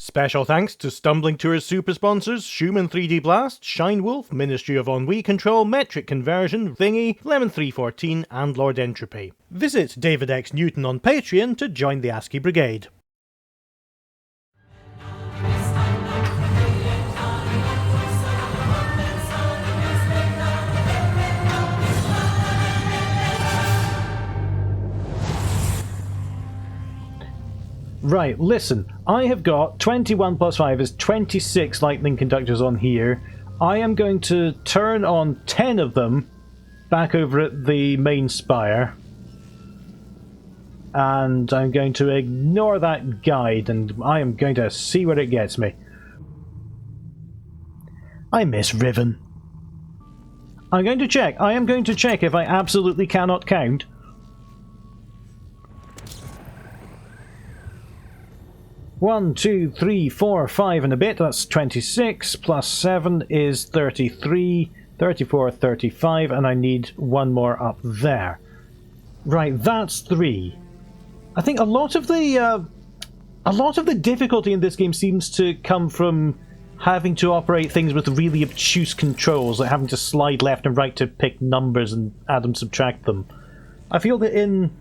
Special thanks to Stumbling Tours super sponsors Schumann 3D Blast, Shine Wolf, Ministry of Ennui Control, Metric Conversion, Thingy, Lemon 314 and Lord Entropy. Visit David X Newton on Patreon to join the ASCII Brigade. Right, listen, I have got 21 plus 5 is 26 lightning conductors on here. I am going to turn on 10 of them back over at the main spire. And I'm going to ignore that guide and I am going to see where it gets me. I miss Riven. I'm going to check. I am going to check if I absolutely cannot count. One, two, three, four, 5 and a bit, that's 26, plus 7 is 33, 34, 35, and I need one more up there. Right, that's 3. I think a lot of the difficulty in this game seems to come from having to operate things with really obtuse controls, like having to slide left and right to pick numbers and add and subtract them. I feel that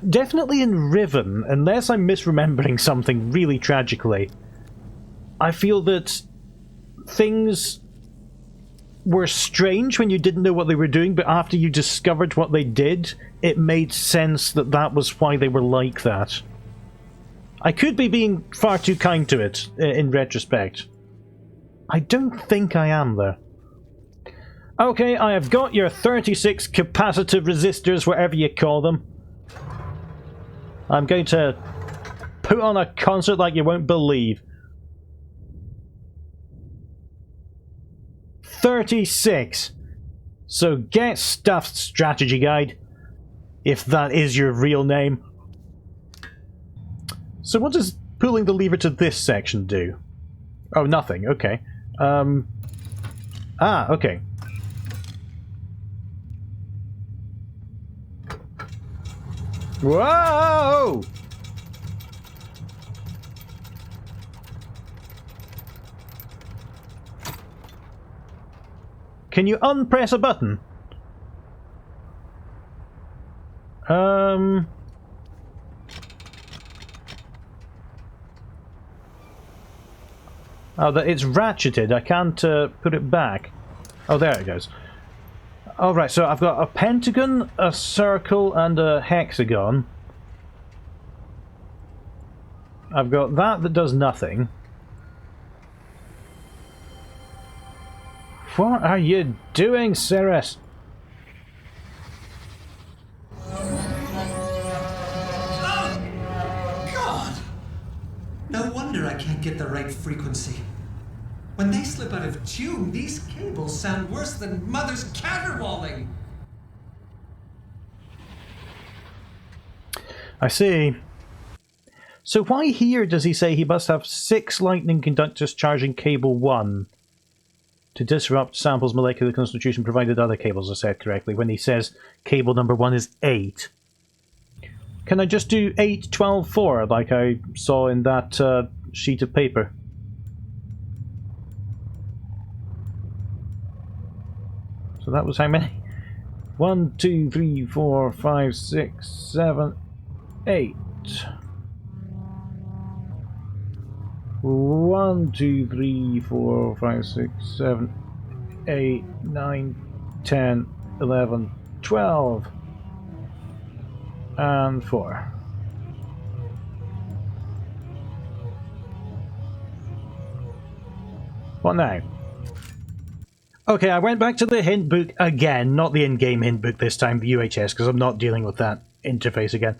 definitely in Riven, unless I'm misremembering something really tragically, I feel that things were strange when you didn't know what they were doing, but after you discovered what they did, it made sense that that was why they were like that. I could be being far too kind to it, in retrospect. I don't think I am, though. Okay, I have got your 36 capacitive resistors, whatever you call them. I'm going to put on a concert like you won't believe. 36. So get stuffed, strategy guide. If that is your real name. So what does pulling the lever to this section do? Oh, nothing. Okay. Okay. Whoa! Can you unpress a button? Oh, it's ratcheted. I can't put it back. Oh, there it goes. Alright, so I've got a pentagon, a circle, and a hexagon. I've got that does nothing. What are you doing, Ceres? Oh, God! No wonder I can't get the right frequency. When they slip out of tune, these cables sound worse than Mother's caterwauling. I see. So why here does he say he must have 6 lightning conductors charging cable 1 to disrupt sample's molecular constitution provided other cables are set correctly, when he says cable number 1 is 8? Can I just do 8, 12, 4 like I saw in that sheet of paper? So that was how many? 1, 2, 3, 4, 5, 6, 7, 8. 1, 2, 3, 4, 5, 6, 7, 8, 9, 10, 11, 12, and 4. What now? Okay, I went back to the hint book again, not the in-game hint book this time, the UHS, because I'm not dealing with that interface again.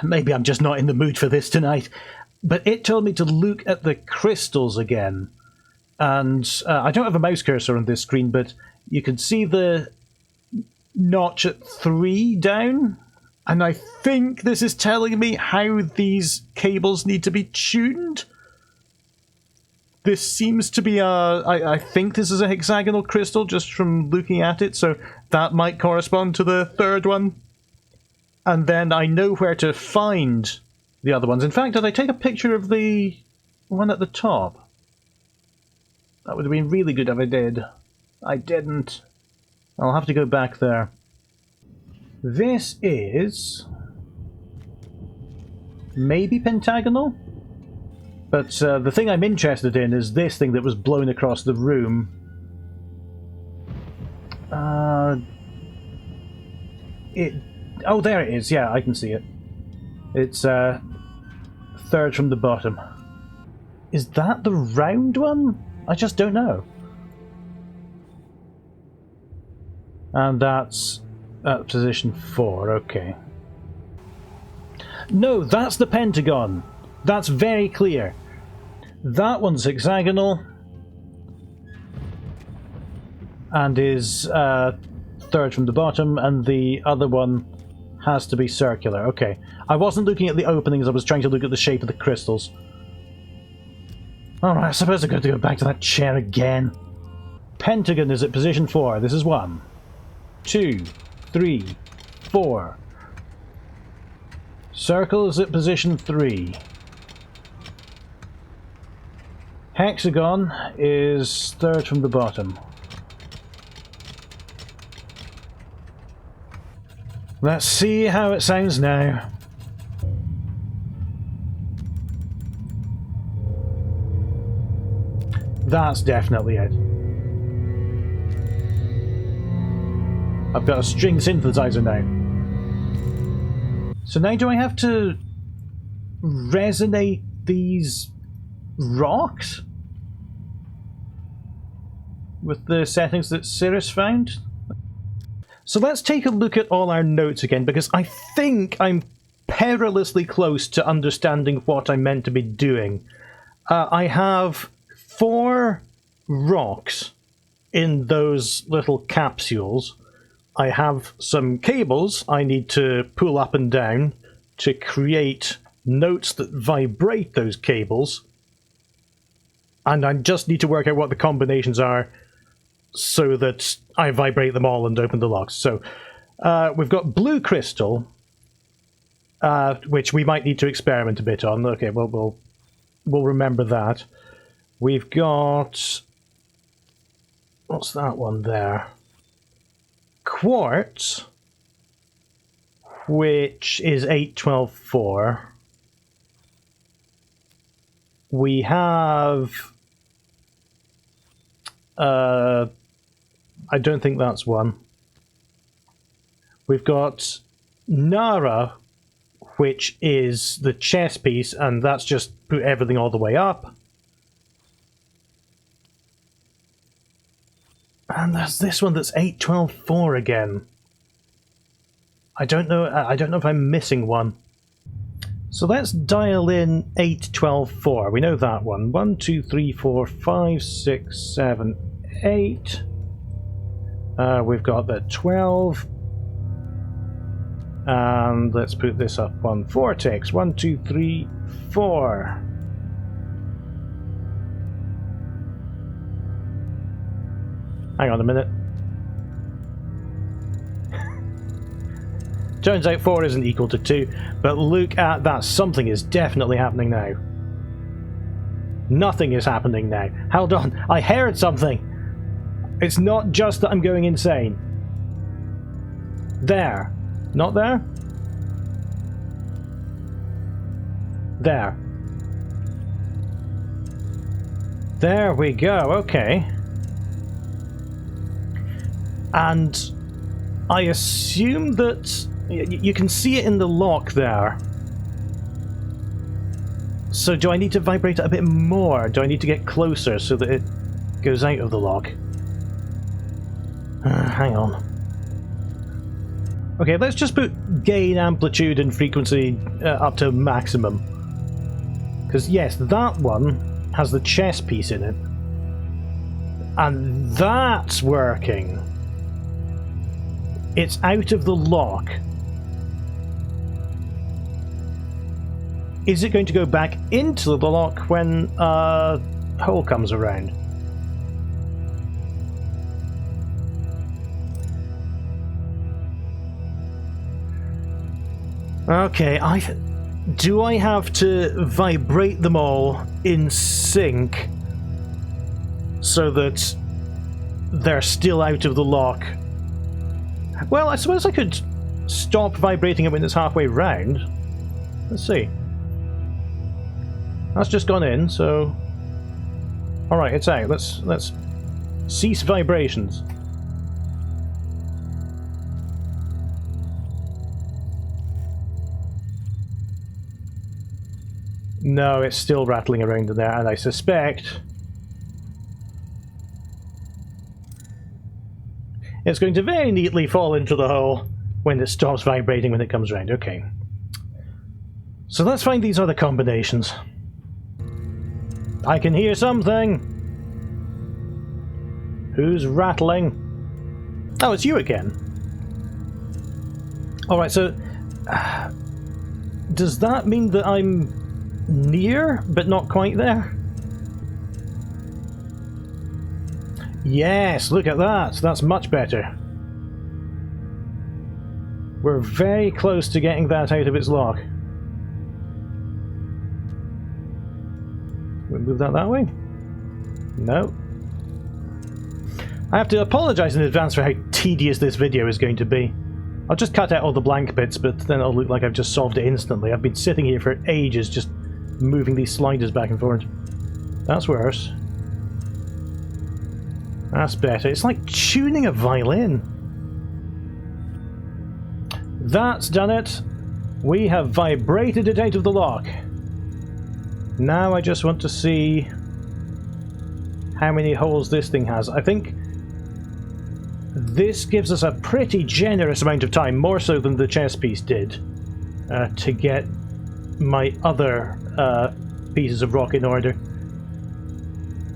Maybe I'm just not in the mood for this tonight. But it told me to look at the crystals again. And I don't have a mouse cursor on this screen, but you can see the notch at 3 down. And I think this is telling me how these cables need to be tuned. This seems to be I think this is a hexagonal crystal just from looking at it, so that might correspond to the third one. And then I know where to find the other ones. In fact, did I take a picture of the one at the top? That would have been really good if I did. I didn't. I'll have to go back there. This is maybe pentagonal? But the thing I'm interested in is this thing that was blown across the room. Oh, there it is. Yeah, I can see it. It's third from the bottom. Is that the round one? I just don't know. And that's at position 4, okay. No, that's the pentagon. That's very clear. That one's hexagonal and is third from the bottom, and the other one has to be circular. Okay. I wasn't looking at the openings, I was trying to look at the shape of the crystals. Alright, I suppose I've got to go back to that chair again. Pentagon is at position 4. This is 1, 2, 3, 4. Circle is at position 3. Hexagon is third from the bottom. Let's see how it sounds now. That's definitely it. I've got a string synthesizer now. So now do I have to resonate these rocks with the settings that Cirrus found? So let's take a look at all our notes again, because I think I'm perilously close to understanding what I'm meant to be doing. I have 4 rocks in those little capsules. I have some cables I need to pull up and down to create notes that vibrate those cables. And I just need to work out what the combinations are so that I vibrate them all and open the locks. So we've got blue crystal, which we might need to experiment a bit on. Okay, we'll remember that. We've got... what's that one there? Quartz, which is 8-12-4. We have... I don't think that's one. We've got Nara, which is the chess piece, and that's just put everything all the way up. And there's this one that's 8-12-4 again. I don't know if I'm missing one. So let's dial in 8-12-4. We know that one. 1, 2, 3, 4, 5, 6, 7, 8. We've got the 12. And let's put this up one vortex. 1, 2, 3, 4. Hang on a minute. Turns out 4 isn't equal to 2, but look at that. Something is definitely happening now. Nothing is happening now. Hold on, I heard something. It's not just that I'm going insane. There. Not there? There. There we go, okay. And I assume that you can see it in the lock there. So do I need to vibrate it a bit more? Do I need to get closer so that it goes out of the lock? Hang on. Okay, let's just put gain, amplitude, and frequency up to maximum. Because yes, that one has the chess piece in it. And that's working. It's out of the lock. Is it going to go back into the lock when hole comes around? Okay, Do I have to vibrate them all in sync so that they're still out of the lock? Well, I suppose I could stop vibrating it when it's halfway round. Let's see. That's just gone in, so... Alright, it's out. Let's cease vibrations. No, it's still rattling around in there, and I suspect it's going to very neatly fall into the hole when it stops vibrating when it comes round. Okay. So let's find these other combinations. I can hear something! Who's rattling? Oh, it's you again. Alright, so... does that mean that I'm near, but not quite there? Yes, look at that! That's much better. We're very close to getting that out of its lock. We'll move that way? No. I have to apologise in advance for how tedious this video is going to be. I'll just cut out all the blank bits, but then it'll look like I've just solved it instantly. I've been sitting here for ages just moving these sliders back and forward. That's worse. That's better. It's like tuning a violin. That's done it. We have vibrated it out of the lock. Now I just want to see how many holes this thing has. I think this gives us a pretty generous amount of time, more so than the chess piece did, to get my other pieces of rock in order.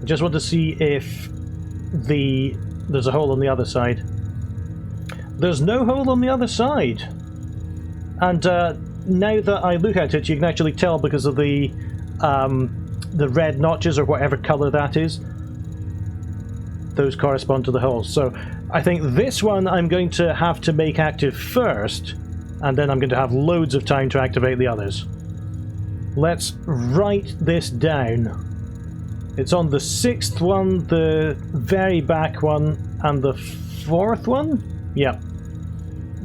I just want to see if there's a hole on the other side. There's no hole on the other side. And now that I look at it, you can actually tell because of the red notches or whatever colour that is. Those correspond to the holes. So I think this one I'm going to have to make active first, and then I'm going to have loads of time to activate the others. Let's write this down. It's on the 6th one, the very back one, and the 4th one? Yep.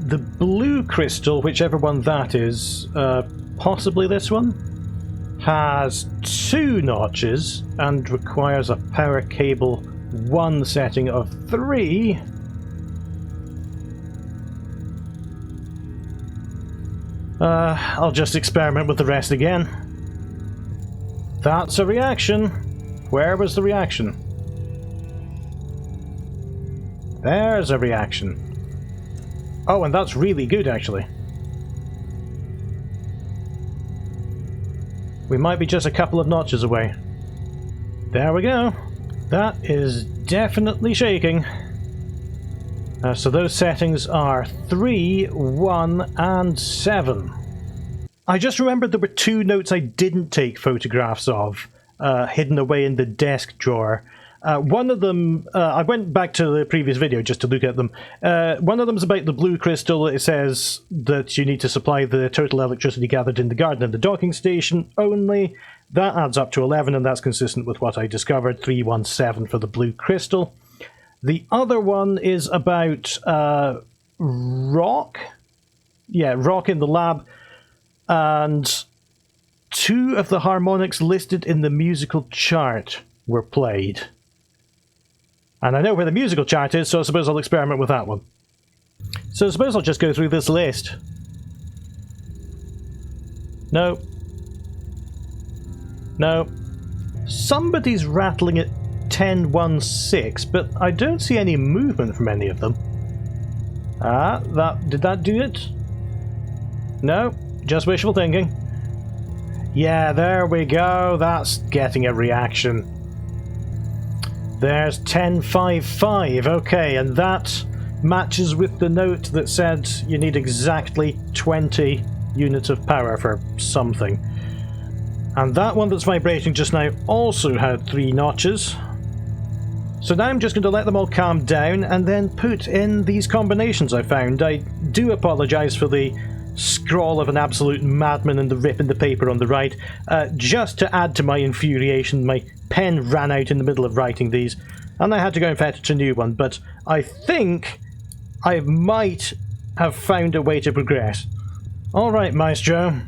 The blue crystal, whichever one that is, possibly this one, has 2 notches and requires a power cable 1 setting of 3. I'll just experiment with the rest again. That's a reaction. Where was the reaction? There's a reaction. Oh, and that's really good, actually. We might be just a couple of notches away. There we go. That is definitely shaking. So those settings are 3, 1, and 7. I just remembered there were 2 notes I didn't take photographs of, hidden away in the desk drawer. One of them, I went back to the previous video just to look at them. One of them is about the blue crystal. It says that you need to supply the total electricity gathered in the garden and the docking station only. That adds up to 11, and that's consistent with what I discovered, 317 for the blue crystal. The other one is about rock. Yeah, rock in the lab. And 2 of the harmonics listed in the musical chart were played. And I know where the musical chart is, so I suppose I'll experiment with that one. So I suppose I'll just go through this list. No. No. Somebody's rattling at 10-1-6, but I don't see any movement from any of them. Did that do it? No, just wishful thinking. Yeah, there we go. That's getting a reaction. There's 10-5-5. Okay, and that matches with the note that said you need exactly 20 units of power for something. And that one that's vibrating just now also had 3 notches. So now I'm just going to let them all calm down and then put in these combinations I found. I do apologise for the scrawl of an absolute madman and the rip in the paper on the right. Just to add to my infuriation, my pen ran out in the middle of writing these, and I had to go and fetch a new one, but I think I might have found a way to progress. Alright, Maestro.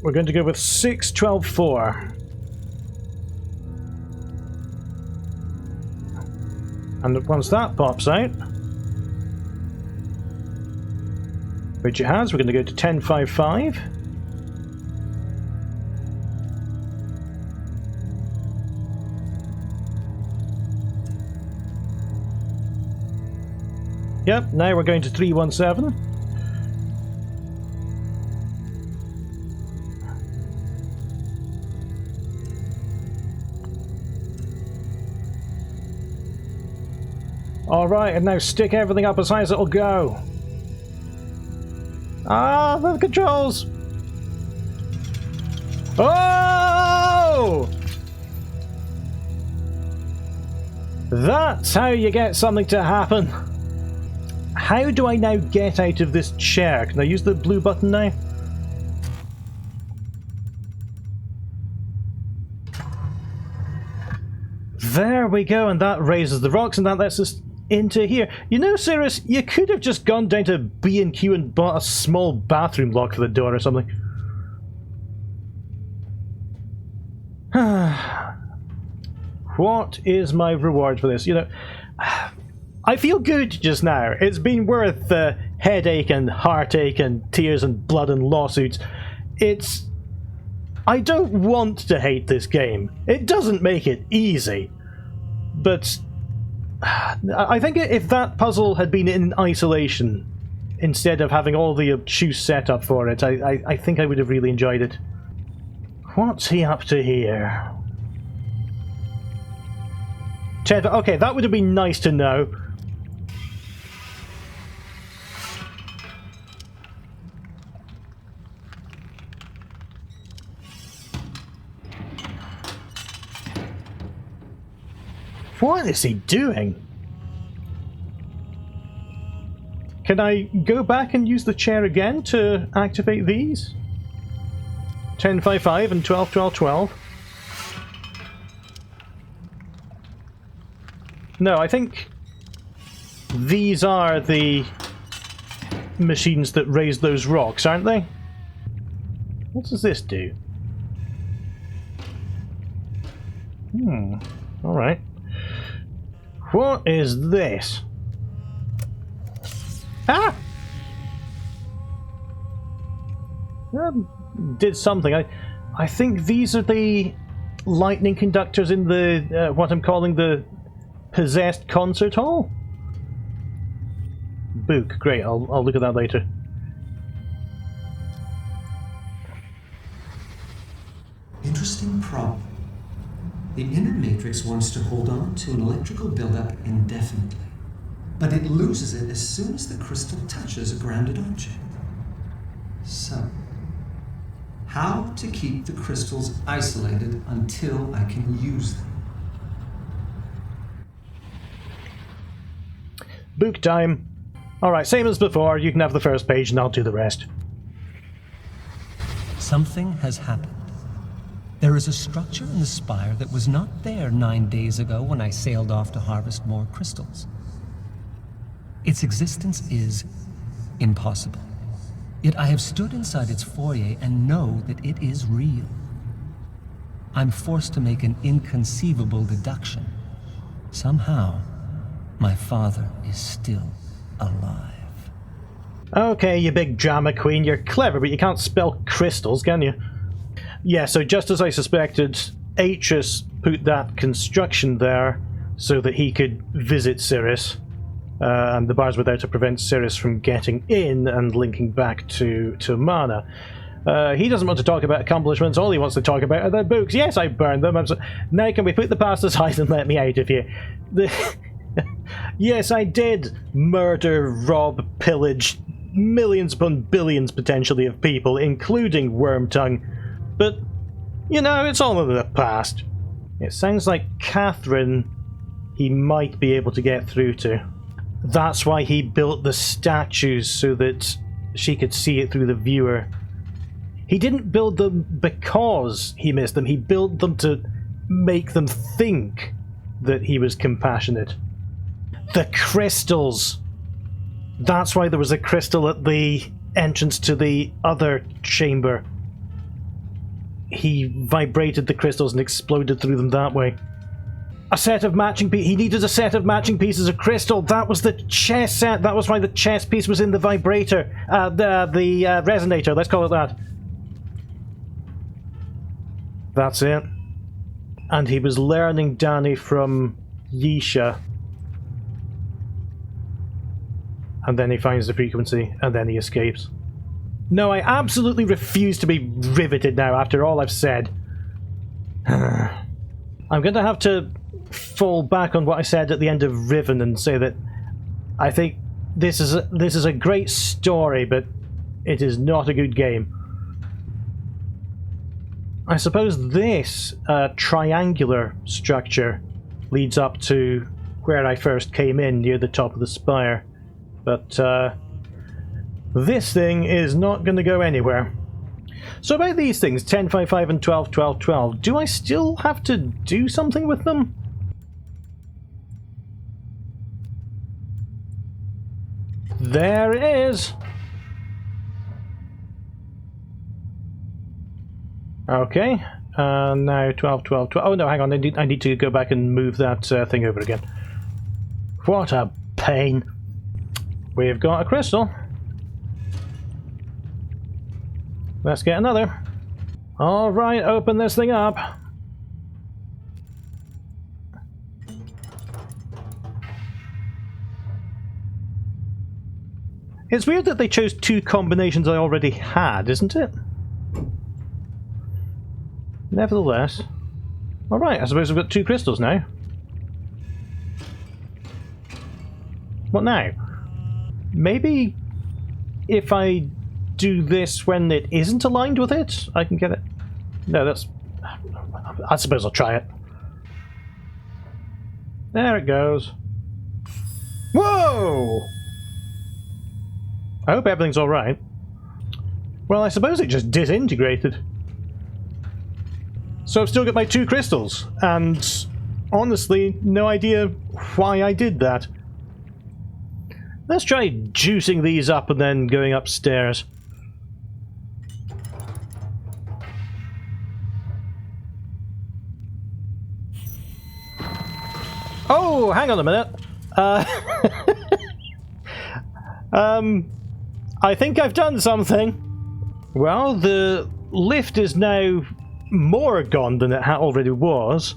We're going to go with 6, 12, 4. And once that pops out, which it has, we're going to go to 10, 5, 5. Yep, now we're going to 317. Alright, and now stick everything up as high as it'll go. Ah, the controls! Oh! That's how you get something to happen. How do I now get out of this chair? Can I use the blue button now? There we go, and that raises the rocks, and that lets us into here. You know, Cirrus, you could have just gone down to B&Q and bought a small bathroom lock for the door or something. What is my reward for this? You know, I feel good just now. It's been worth the headache and heartache and tears and blood and lawsuits. I don't want to hate this game. It doesn't make it easy. But I think if that puzzle had been in isolation, instead of having all the obtuse setup for it, I think I would have really enjoyed it. What's he up to here? Okay, that would have been nice to know. What is he doing? Can I go back and use the chair again to activate these? 10, 5, 5 and 12, 12, 12. No, I think these are the machines that raise those rocks, aren't they? What does this do? Alright. What is this? Ah! Did something. I think these are the lightning conductors in the what I'm calling the possessed concert hall. Book. Great. I'll look at that later. Interesting problem. The inner matrix wants to hold on to an electrical buildup indefinitely, but it loses it as soon as the crystal touches a grounded object. So, how to keep the crystals isolated until I can use them? Book time. Alright, same as before. You can have the first page and I'll do the rest. Something has happened. There is a structure in the spire that was not there 9 days ago when I sailed off to harvest more crystals. Its existence is impossible. Yet I have stood inside its foyer and know that it is real. I'm forced to make an inconceivable deduction. Somehow, my father is still alive. Okay, you big drama queen, you're clever, but you can't spell crystals, can you? Yeah, so just as I suspected, Atrus put that construction there so that he could visit Cirrus. And the bars were there to prevent Cirrus from getting in and linking back to Mana. He doesn't want to talk about accomplishments, all he wants to talk about are the books. Yes, I burned them. Now can we put the past aside and let me out of here? Yes, I did murder, rob, pillage millions upon billions potentially of people, including Wormtongue. But, you know, it's all in the past. It sounds like Catherine he might be able to get through to. That's why he built the statues, so that she could see it through the viewer. He didn't build them because he missed them. He built them to make them think that he was compassionate. The crystals. That's why there was a crystal at the entrance to the other chamber. He vibrated the crystals and exploded through them that way. A set of matching pieces. He needed a set of matching pieces of crystal. That was the chess set. That was why the chess piece was in the vibrator. The resonator, let's call it that. That's it. And he was learning Danny from Yisha. And then he finds the frequency, and then he escapes. No, I absolutely refuse to be riveted now after all I've said. I'm going to have to fall back on what I said at the end of Riven and say that I think this is a great story, but it is not a good game. I suppose this triangular structure leads up to where I first came in, near the top of the spire. But this thing is not going to go anywhere. So about these things, 10, 5, 5 and 12, 12, 12, do I still have to do something with them? There it is! Okay, now 12, 12, 12. Oh no, hang on, I need to go back and move that thing over again. What a pain. We've got a crystal. Let's get another. Alright, open this thing up. It's weird that they chose two combinations I already had, isn't it? Nevertheless. Alright, I suppose we've got two crystals now. What now? Maybe if I do this when it isn't aligned with it, I can get it. No, that's... I suppose I'll try it. There it goes. Whoa! I hope everything's alright. Well, I suppose it just disintegrated. So I've still got my two crystals, and honestly, no idea why I did that. Let's try juicing these up and then going upstairs. Oh, hang on a minute. I think I've done something. Well, the lift is now more gone than it already was.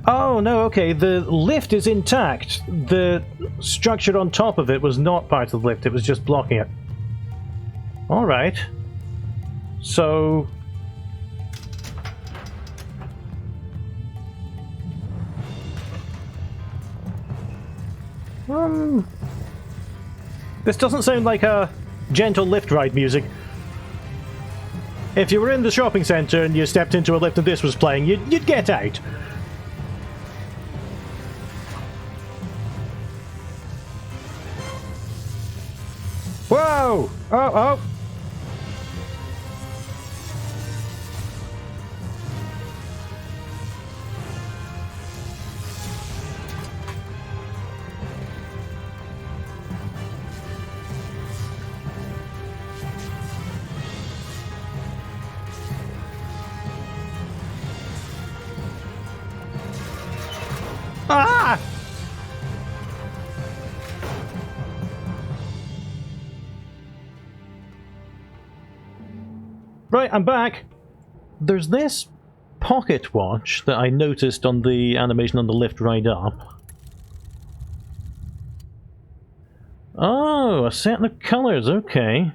Oh, no, okay, the lift is intact. The structure on top of it was not part of the lift, it was just blocking it. Alright. So... This doesn't sound like a gentle lift ride music. If you were in the shopping centre and you stepped into a lift and this was playing, you'd get out. Whoa! Oh, oh! Ah! Right, I'm back. There's this pocket watch that I noticed on the animation on the lift right up. Oh, a set of colours, okay.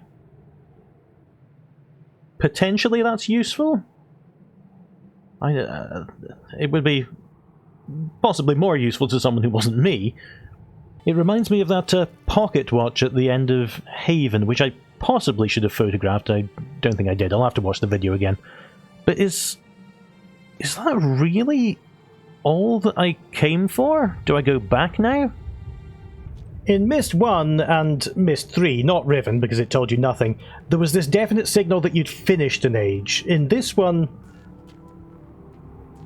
Potentially that's useful? It would be possibly more useful to someone who wasn't me. It reminds me of that pocket watch at the end of Haven, which I possibly should have photographed. I don't think I did. I'll have to watch the video again. But is Is that really all that I came for? Do I go back now? In Myst 1 and Myst 3, not Riven because it told you nothing, there was this definite signal that you'd finished an age. In this one,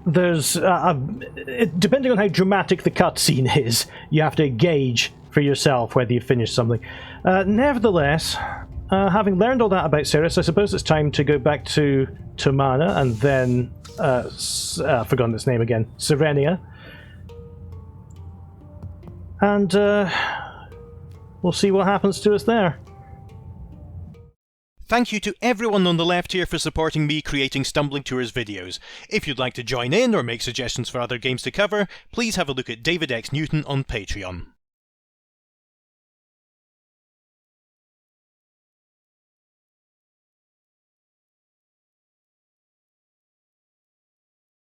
there's... depending on how dramatic the cutscene is, you have to gauge for yourself whether you've finished something. Nevertheless, having learned all that about Cirrus, I suppose it's time to go back to Mana and then... I've forgotten its name again. Serenia. And we'll see what happens to us there. Thank you to everyone on the left here for supporting me creating Stumbling Tours videos. If you'd like to join in or make suggestions for other games to cover, please have a look at David X Newton on Patreon.